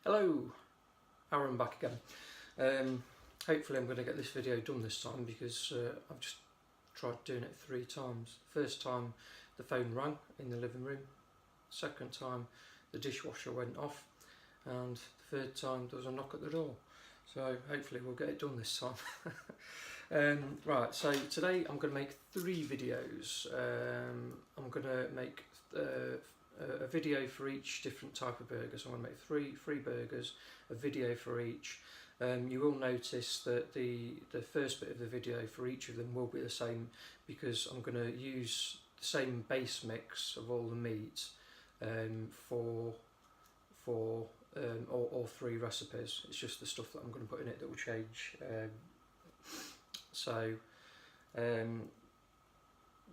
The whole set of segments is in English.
Hello, Aaron back again. Hopefully I'm going to get this video done this time because I've just tried doing it 3 times. First time the phone rang in the living room, second time the dishwasher went off, and the third time there was a knock at the door. So hopefully we'll get it done this time. Right, so today I'm going to make 3 videos. I'm going to make a video for each different type of burger. So I'm going to make three burgers, a video for each. You will notice that the first bit of the video for each of them will be the same because I'm going to use the same base mix of all the meats for all 3 recipes. It's just the stuff that I'm going to put in it that will change.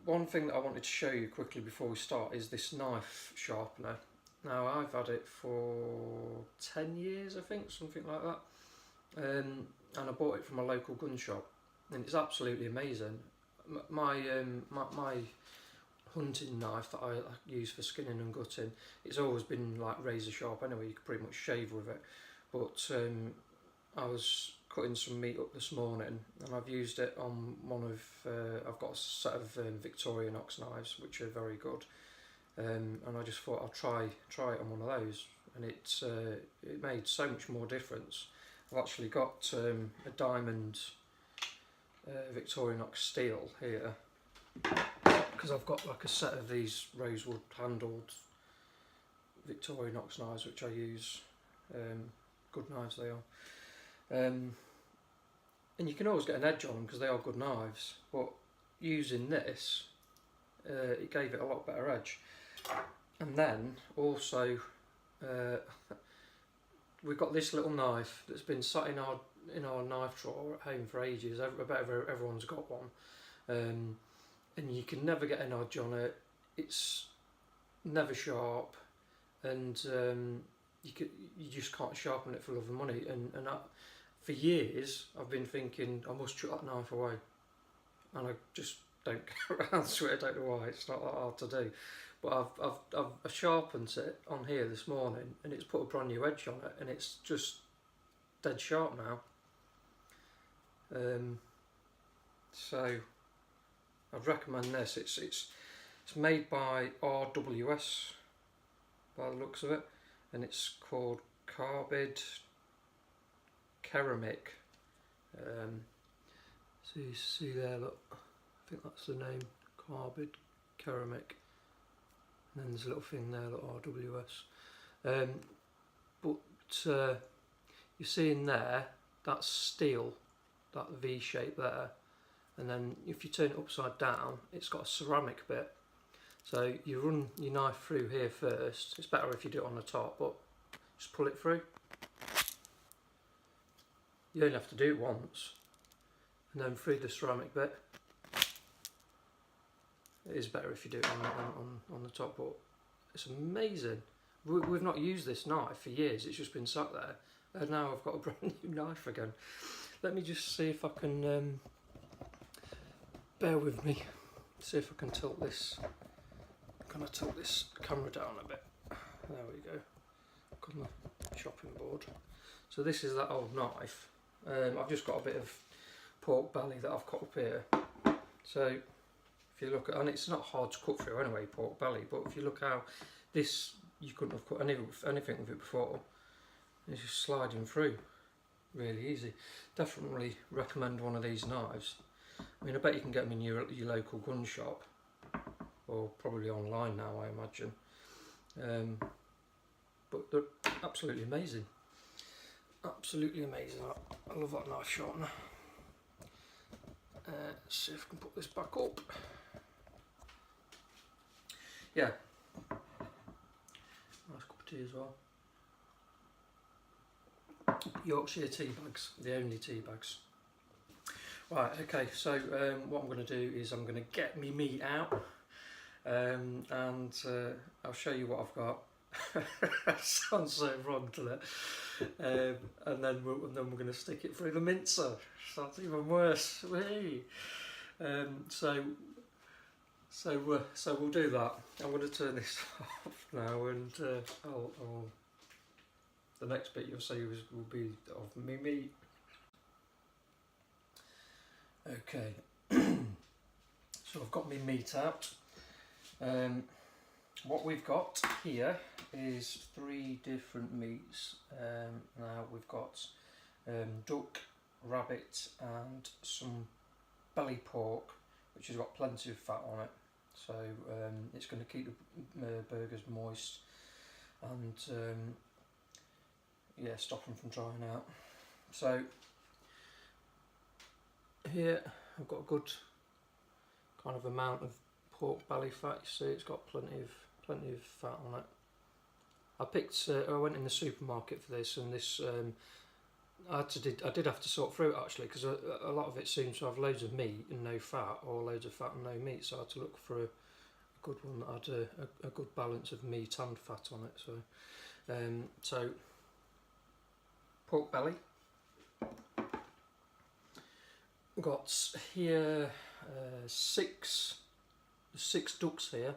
One thing that I wanted to show you quickly before we start is this knife sharpener. Now I've had it for 10 years I think, something like that, and I bought it from a local gun shop and it's absolutely amazing. My hunting knife that I use for skinning and gutting, it's always been like razor sharp anyway, you can pretty much shave with it, but I was cutting some meat up this morning and I've used it on one of I've got a set of Victorinox knives which are very good, and I just thought I'll try it on one of those, and it made so much more difference. I've actually got a diamond Victorinox steel here because I've got like a set of these rosewood handled Victorinox knives which I use. Good knives they are. And you can always get an edge on them because they are good knives, but using this it gave it a lot better edge. And then also we've got this little knife that's been sat in our knife drawer at home for ages. I bet everyone's got one, and you can never get an edge on it. It's never sharp, and you just can't sharpen it for love and money. And for years I've been thinking I must chuck that knife away, and I just don't get around to it. I don't know why, it's not that hard to do, but I've sharpened it on here this morning and it's put a brand new edge on it and it's just dead sharp now. So I'd recommend this. It's made by RWS by the looks of it, and it's called Carbide Ceramic. So you see there, look, I think that's the name, Carbide Ceramic, and then there's a little thing there, look, RWS. But you see in there, that's steel, that V shape there, and then if you turn it upside down it's got a ceramic bit. So you run your knife through here first. It's better if you do it on the top, but just pull it through. You only have to do it once, and then through the ceramic bit. It is better if you do it on the top, but it's amazing. We've not used this knife for years, it's just been sat there, and now I've got a brand new knife again. Let me just see if I can, bear with me, see if I can tilt this. I'm going to tilt this camera down a bit. There we go. On the chopping board. So this is that old knife. I've just got a bit of pork belly that I've cut up here. So if you look at, and it's not hard to cut through anyway, pork belly, but if you look how this, you couldn't have cut anything with it before. It's just sliding through, really easy. Definitely recommend one of these knives. I mean, I bet you can get them in your local gun shop, or probably online now, I imagine. But they're absolutely amazing. Absolutely amazing. I love that knife sharpener. Let's see if I can put this back up. Yeah. Nice cup of tea as well. Yorkshire tea bags, the only tea bags. Right, okay, so what I'm going to do is I'm going to get me meat out, and I'll show you what I've got. Sounds so wrong, doesn't it? And then we're going to stick it through the mincer. Sounds even worse. So we'll do that. I'm going to turn this off now, and I'll the next bit you'll see will be of me meat. Okay, so I've got my meat out. What we've got here is 3 different meats. Now we've got duck, rabbit and some belly pork, which has got plenty of fat on it, so it's going to keep the burgers moist and yeah, stop them from drying out. So here I've got a good kind of amount of pork belly fat. You see, it's got plenty of fat on it. I went in the supermarket for this, and this I did have to sort through it actually, because a lot of it seems to have loads of meat and no fat, or loads of fat and no meat. So I had to look for a good one that had a good balance of meat and fat on it. So pork belly. Got here 6 ducks here.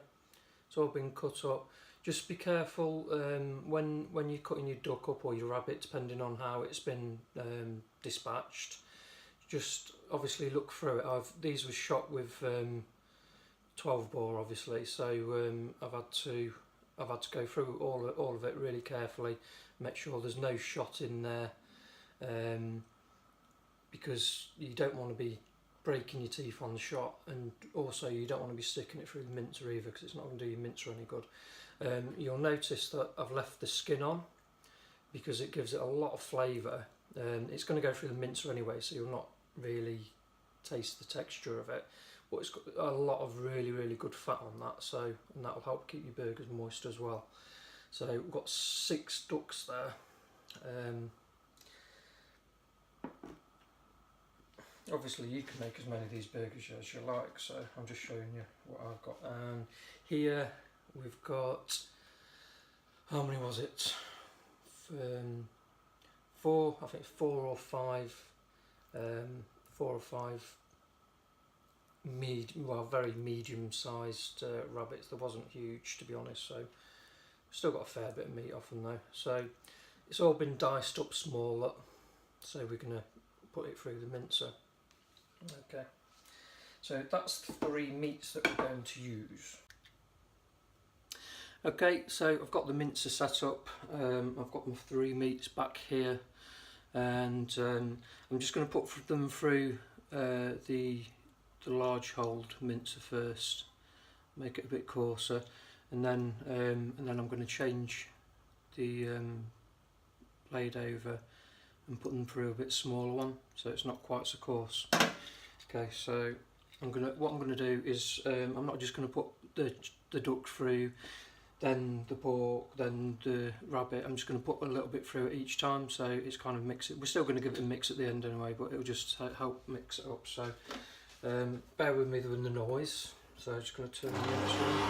It's all been cut up. Just be careful when you're cutting your duck up or your rabbit, depending on how it's been dispatched. Just obviously look through it. These were shot with 12 bore, obviously, so I've had to go through all of it really carefully, make sure there's no shot in there, because you don't want to be breaking your teeth on the shot, and also you don't want to be sticking it through the mincer either, because it's not going to do your mincer any good. You'll notice that I've left the skin on because it gives it a lot of flavour. It's going to go through the mincer anyway, so you'll not really taste the texture of it, but it's got a lot of really good fat on that, so, and that will help keep your burgers moist as well. So we've got 6 ducks there. Obviously you can make as many of these burgers as you like, so I'm just showing you what I've got. Here we've got, how many was it? 4, I think 4 or 5, 4 or 5 very medium sized rabbits. There wasn't huge, to be honest, so still got a fair bit of meat off them though. So it's all been diced up smaller, so we're going to put it through the mincer. Okay, so that's the 3 meats that we're going to use. Okay, so I've got the mincer set up. I've got my 3 meats back here, and I'm just going to put them through the large hold mincer first, make it a bit coarser, and then I'm going to change the blade over and put them through a bit smaller one, so it's not quite so coarse. Okay, so what I'm gonna do is I'm not just gonna put the duck through, then the pork, then the rabbit. I'm just gonna put a little bit through it each time, so it's kind of mix it. We're still gonna give it a mix at the end anyway, but it'll just help mix it up. So bear with me with the noise. So I'm just gonna turn the mixer on.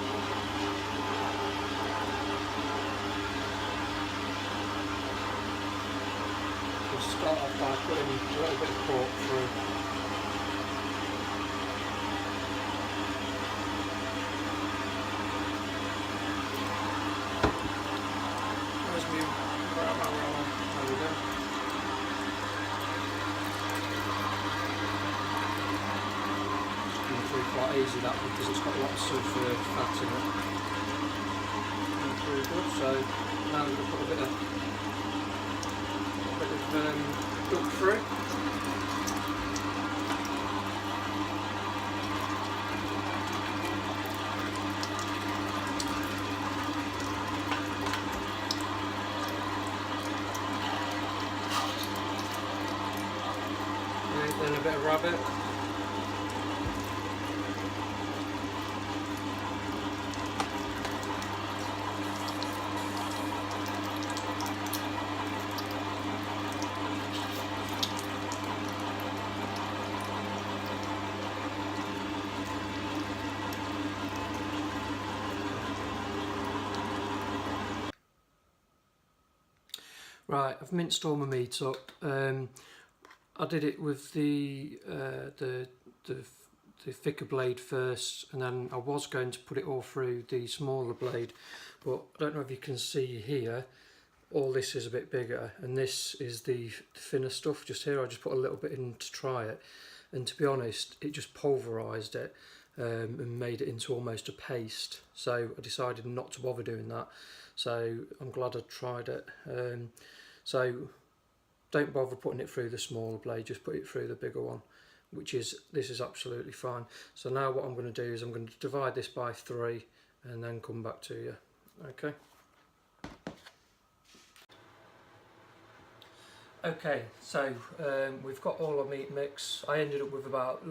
Start off by putting a little bit of pork through. Rosemary, there we go. It's coming through quite easy, that, because it's got lots of fat in it. Coming through good. So now we're going to put a bit of duck through. Then a bit of rabbit. Right, I've minced all my meat up. I did it with the thicker blade first, and then I was going to put it all through the smaller blade, but I don't know if you can see here, all this is a bit bigger, and this is the thinner stuff just here. I just put a little bit in to try it, and to be honest, it just pulverised it and made it into almost a paste. So I decided not to bother doing that. So I'm glad I tried it. So don't bother putting it through the smaller blade, just put it through the bigger one, this is absolutely fine. So now what I'm going to do is I'm going to divide this by 3 and then come back to you. Okay. Okay, so we've got all our meat mix. I ended up with about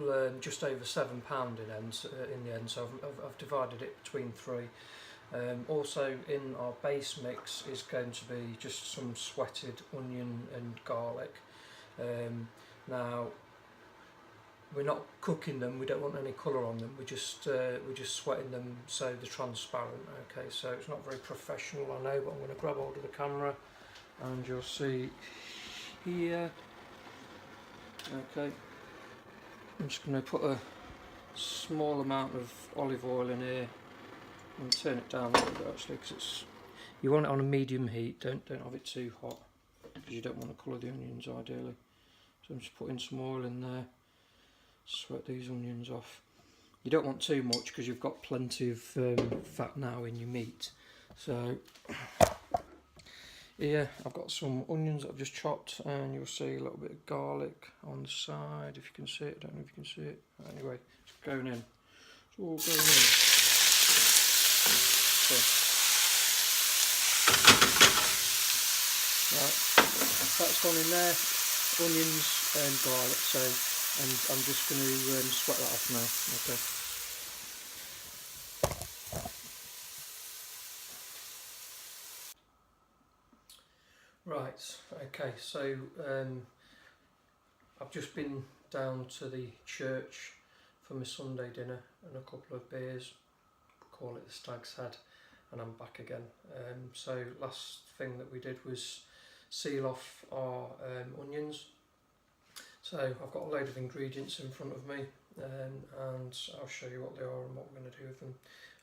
just over £7 in the end, so I've divided it between 3. Also in our base mix is going to be just some sweated onion and garlic. Now we're not cooking them, we don't want any colour on them, we're just sweating them so they're transparent. Okay, so it's not very professional, I know, but I'm going to grab hold of the camera and you'll see here. Okay, I'm just going to put a small amount of olive oil in here and turn it down a little bit actually, because you want it on a medium heat. Don't have it too hot because you don't want to colour the onions ideally. So I'm just putting some oil in there, sweat these onions off. You don't want too much because you've got plenty of fat now in your meat. So here I've got some onions that I've just chopped, and you'll see a little bit of garlic on the side if you can see it. I don't know if you can see it. Anyway, it's going in. It's all going in. So, right, that's gone in there, onions and garlic. So, and I'm just going to sweat that off now. Okay. Right, okay, so I've just been down to the church for my Sunday dinner and a couple of beers, call it the Stag's Head, and I'm back again. So last thing that we did was seal off our onions. So I've got a load of ingredients in front of me, and I'll show you what they are and what we're going to do with them.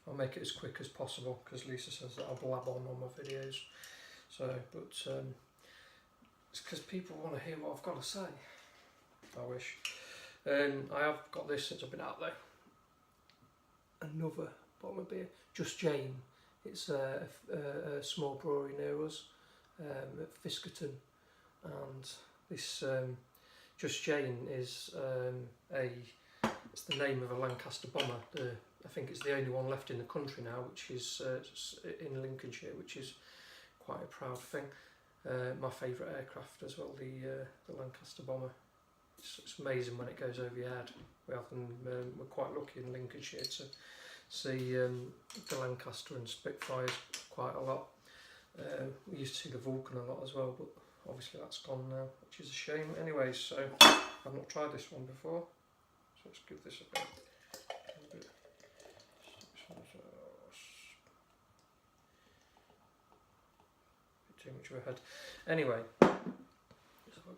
I'll make it as quick as possible because Lisa says that I'll blab on my videos. So, but it's because people want to hear what I've got to say. I wish. I have got this since I've been out there. Another bottle of beer, Just Jane. It's a small brewery near us at Fiskerton, and this Just Jane is it's the name of a Lancaster bomber. I think it's the only one left in the country now, which is in Lincolnshire, which is quite a proud thing. My favourite aircraft as well, the Lancaster bomber. It's amazing when it goes over your head. We're quite lucky in Lincolnshire to see the Lancaster and Spitfires quite a lot. We used to see the Vulcan a lot as well, but obviously that's gone now, which is a shame. Anyway, so I've not tried this one before, so let's give this a bit. Too much of a head. Anyway, let's have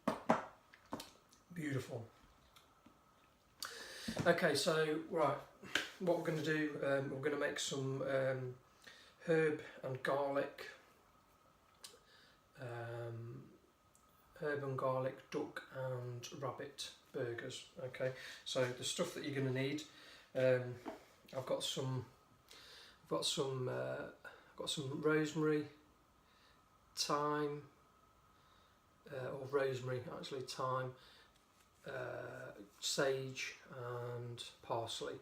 a go. Beautiful. Okay, so right, what we're going to do, we're going to make some herb and garlic duck and rabbit burgers. Okay, so the stuff that you're going to need, I've got some rosemary, thyme, or rosemary actually, thyme, sage and parsley.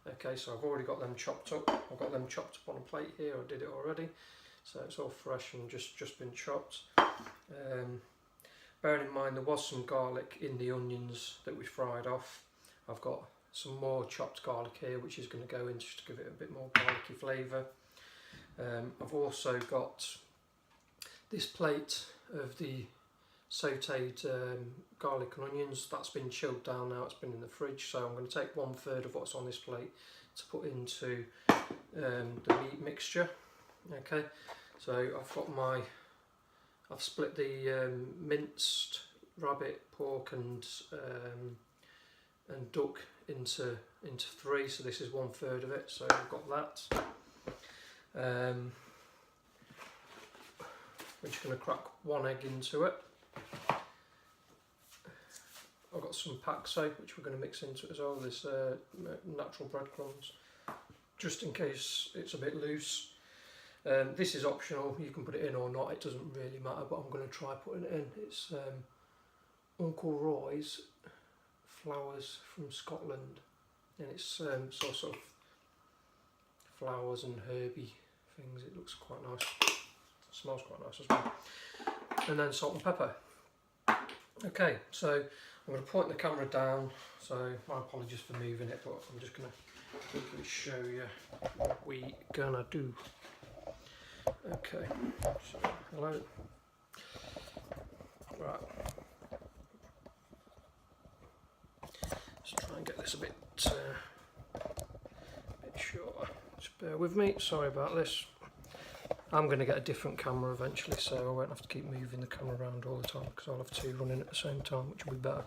Okay, so I've already got them chopped up. I've got them chopped up on a plate here. I did it already, so it's all fresh and just been chopped. Bearing in mind there was some garlic in the onions that we fried off. I've got some more chopped garlic here, which is going to go in just to give it a bit more garlicky flavour. I've also got this plate of the sautéed garlic and onions. That's been chilled down now, it's been in the fridge, so I'm going to take 1/3 of what's on this plate to put into the meat mixture. Okay, so I've split the minced rabbit, pork and duck into 3, so this is 1/3 of it, so I've got that. We're just going to crack 1 egg into it. I've got some Parsley which we're going to mix into it as well, this natural breadcrumbs, just in case it's a bit loose. This is optional, you can put it in or not, it doesn't really matter, but I'm going to try putting it in. It's Uncle Roy's flowers from Scotland, and it's sort of flowers and herby things. It looks quite nice, it smells quite nice as well. And then salt and pepper. Okay, so I'm going to point the camera down, so my apologies for moving it, but I'm just going to quickly show you what we're going to do. Okay, so hello. Right, let's try and get this a bit shorter. Just bear with me, sorry about this. I'm going to get a different camera eventually, so I won't have to keep moving the camera around all the time, because I'll have 2 running at the same time, which will be better.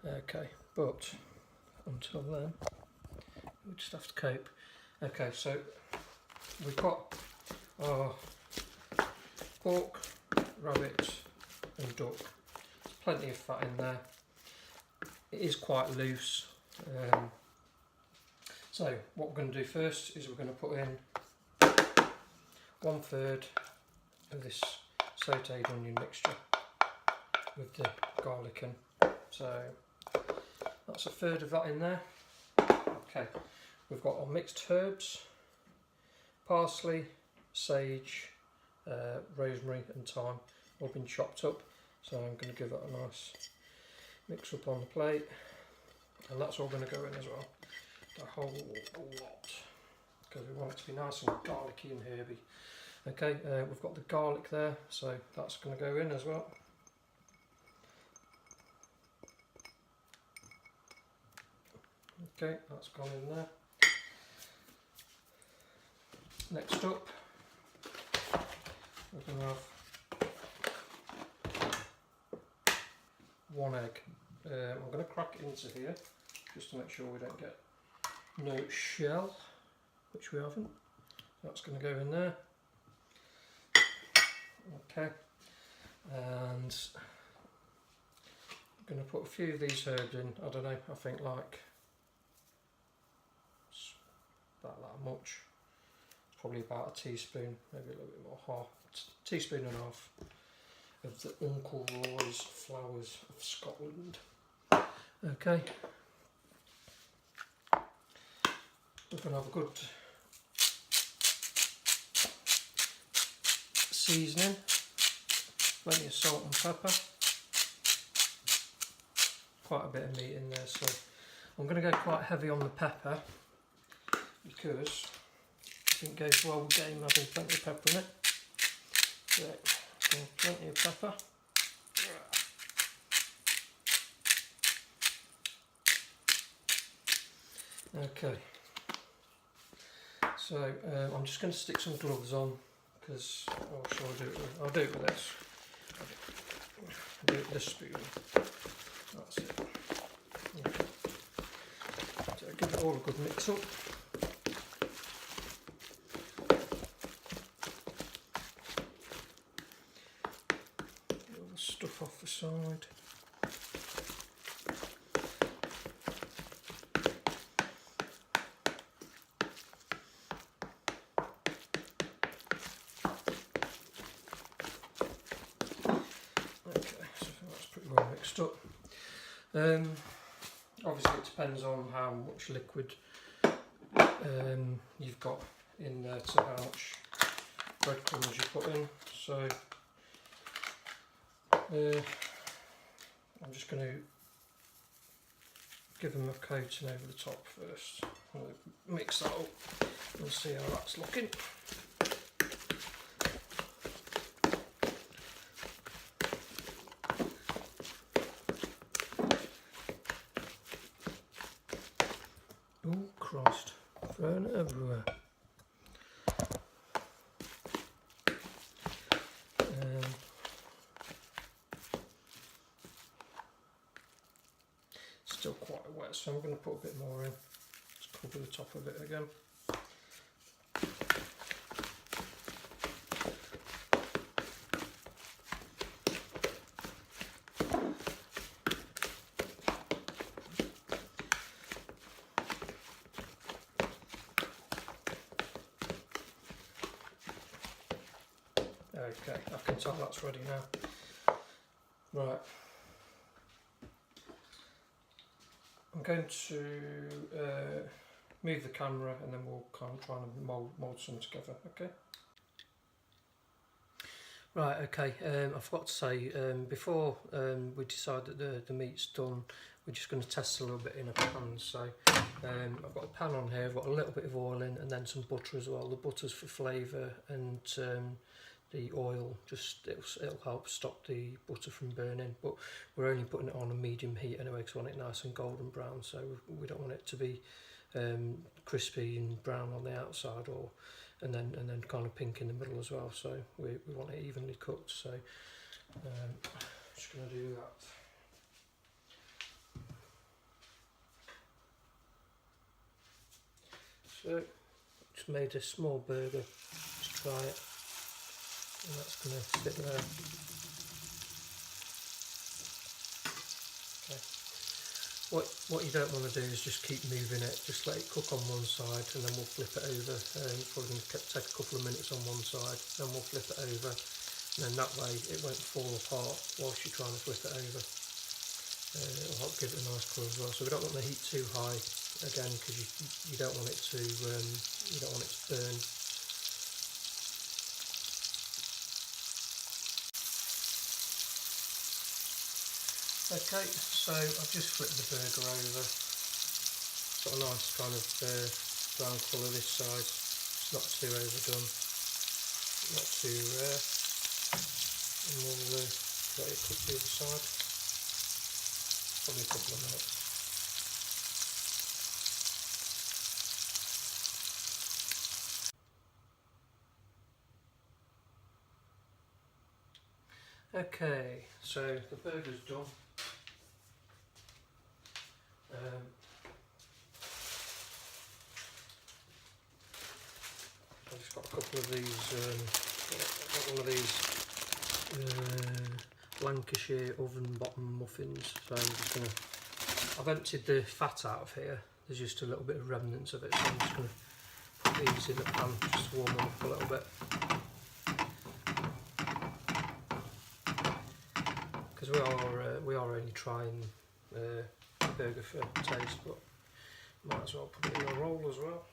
Okay, but until then, we just have to cope. Okay, so we've got our pork, rabbit and duck. There's plenty of fat in there. It is quite loose. So what we're going to do first is we're going to put in 1/3 of this sautéed onion mixture with the garlic in. So that's 1/3 of that in there. Okay, we've got our mixed herbs, parsley, sage, rosemary and thyme, all been chopped up. So I'm going to give that a nice mix up on the plate, and that's all going to go in as well, the whole lot, because we want it to be nice and garlicky and herby. Okay, we've got the garlic there, so that's going to go in as well. Okay, that's gone in there. Next up, we're going to have 1 egg. I'm going to crack it into here, just to make sure we don't get no shell, which we haven't. That's going to go in there. Okay, and I'm going to put a few of these herbs in. I don't know, I think like about that much. Probably about a teaspoon, maybe a little bit more, half teaspoon and a half of the Uncle Roy's flowers of Scotland. Okay, we're going to have a good seasoning, plenty of salt and pepper, quite a bit of meat in there, so I'm going to go quite heavy on the pepper because I think it goes well with game having plenty of pepper in it. So plenty of pepper. Okay, so I'm just going to stick some gloves on, because I'll do it with this. I'll do it with this spoon. That's it. Okay. So give it all a good mix up. Get all the stuff off the side. Up. Obviously it depends on how much liquid you've got in there to how much breadcrumbs you put in. So I'm just going to give them a coating over the top first. I'll mix that up and see how that's looking. Oh Christ, thrown it everywhere. Still quite wet, so I'm going to put a bit more in. Just cover the top of it again. Okay, I can tell that's ready now. Right. I'm going to move the camera and then we'll kind of try and mould some together, okay? Right, okay, I forgot to say, before we decide that the meat's done, we're just going to test a little bit in a pan. So I've got a pan on here, I've got a little bit of oil in and then some butter as well. The butter's for flavour and the oil, just it'll help stop the butter from burning, but we're only putting it on a medium heat anyway because we want it nice and golden brown, so we don't want it to be crispy and brown on the outside and then kind of pink in the middle as well, so we want it evenly cooked. So just going to do that. So just made a small burger, just try it, and that's going to sit there. Okay. What you don't want to do is just keep moving it, just let it cook on one side and then we'll flip it over. It's probably going to take a couple of minutes on one side, then we'll flip it over, and then that way it won't fall apart whilst you're trying to flip it over. It'll help give it a nice colour as well. So we don't want the heat too high again because you don't want it to burn. Okay, so I've just flipped the burger over. It's got a nice kind of brown colour this side. It's not too overdone, not too rare. And we'll let it cook the other side. Probably a couple of minutes. Okay, so the burger's done. I've just got a couple of these, got one of these Lancashire oven bottom muffins, so I'm just going to, I've emptied the fat out of here, there's just a little bit of remnants of it, so I'm just going to put these in the pan just to warm them up a little bit. Because we are only trying the burger for taste, but might as well put it in a roll as well.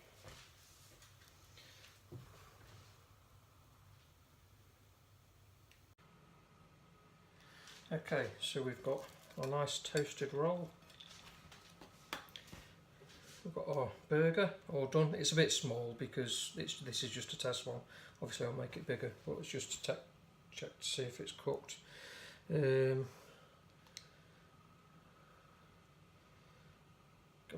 Okay, so we've got a nice toasted roll. We've got our burger all done. It's a bit small because this is just a test one. Obviously I'll make it bigger, but it's just to check to see if it's cooked. I've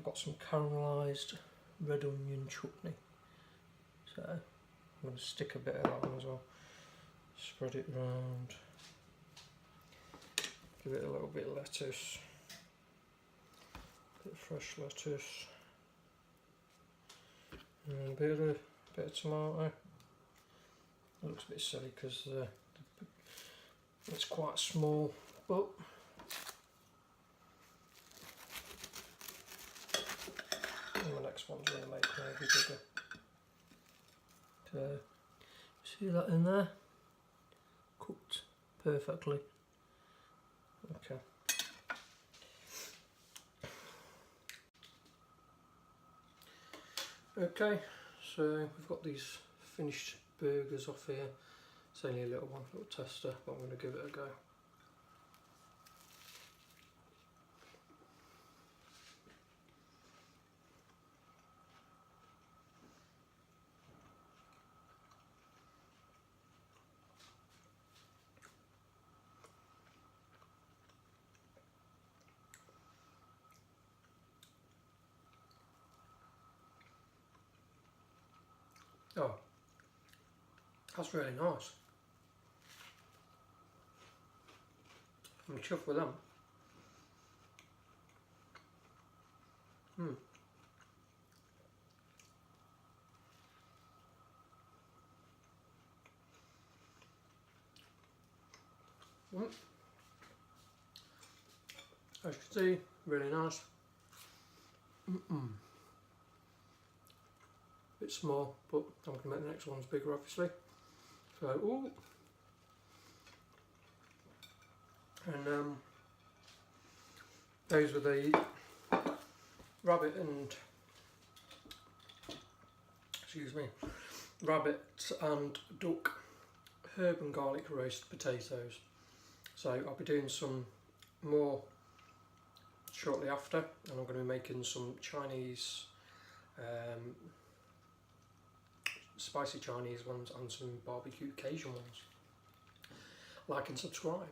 got some caramelised red onion chutney, so I'm going to stick a bit of that on as well. Spread it round, give it a little bit of lettuce, a bit of fresh lettuce, and a bit of tomato. It looks a bit silly because it's quite small, but the next one's going to make maybe bigger. So, see that in there? Cooked perfectly. Okay. Okay, so we've got these finished burgers off here. It's only a little one, little tester, but I'm going to give it a go. Oh, that's really nice. I'm chuffed with them. As you can see, really nice. Bit small, but I'm going to make the next ones bigger obviously. So, ooh, And those were the rabbit and duck herb and garlic roast potatoes. So I'll be doing some more shortly after, and I'm going to be making some Chinese, spicy Chinese ones and some barbecue Cajun ones. Like and subscribe.